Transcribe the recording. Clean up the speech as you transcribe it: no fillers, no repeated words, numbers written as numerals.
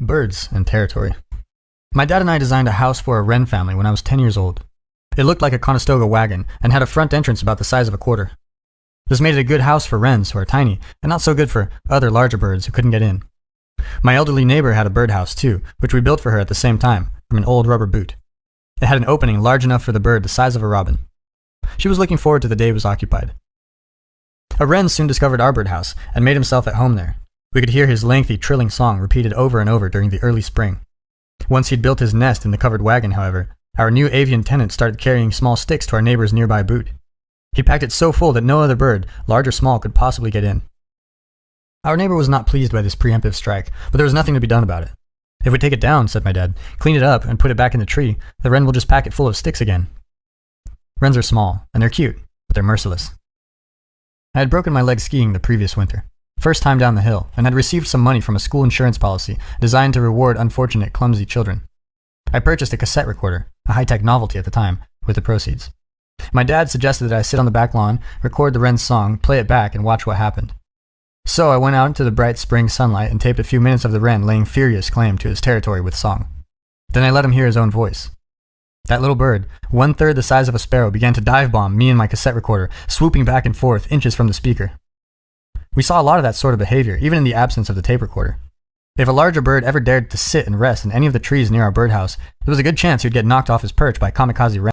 Birds and territory. My dad and I designed a house for a wren family when I was 10 years old. It looked like a Conestoga wagon and had a front entrance about the size of a quarter. This made it a good house for wrens who are tiny and not so good for other larger birds who couldn't get in. My elderly neighbor had a birdhouse too, which we built for her at the same time from an old rubber boot. It had an opening large enough for the bird the size of a robin. She was looking forward to the day it was occupied. A wren soon discovered our birdhouse and made himself at home there. We could hear his lengthy, trilling song repeated over and over during the early spring. Once he'd built his nest in the covered wagon, however, our new avian tenant started carrying small sticks to our neighbor's nearby boot. He packed it so full that no other bird, large or small, could possibly get in. Our neighbor was not pleased by this preemptive strike, but there was nothing to be done about it. If we take it down, said my dad, clean it up and put it back in the tree, the wren will just pack it full of sticks again. Wrens are small, and they're cute, but they're merciless. I had broken my leg skiing the previous winter, first time down the hill, and had received some money from a school insurance policy designed to reward unfortunate, clumsy children. I purchased a cassette recorder, a high-tech novelty at the time, with the proceeds. My dad suggested that I sit on the back lawn, record the wren's song, play it back, and watch what happened. So I went out into the bright spring sunlight and taped a few minutes of the wren laying furious claim to his territory with song. Then I let him hear his own voice. That little bird, 1/3 the size of a sparrow, began to dive-bomb me and my cassette recorder, swooping back and forth inches from the speaker. We saw a lot of that sort of behavior, even in the absence of the tape recorder. If a larger bird ever dared to sit and rest in any of the trees near our birdhouse, there was a good chance he'd get knocked off his perch by kamikaze wren.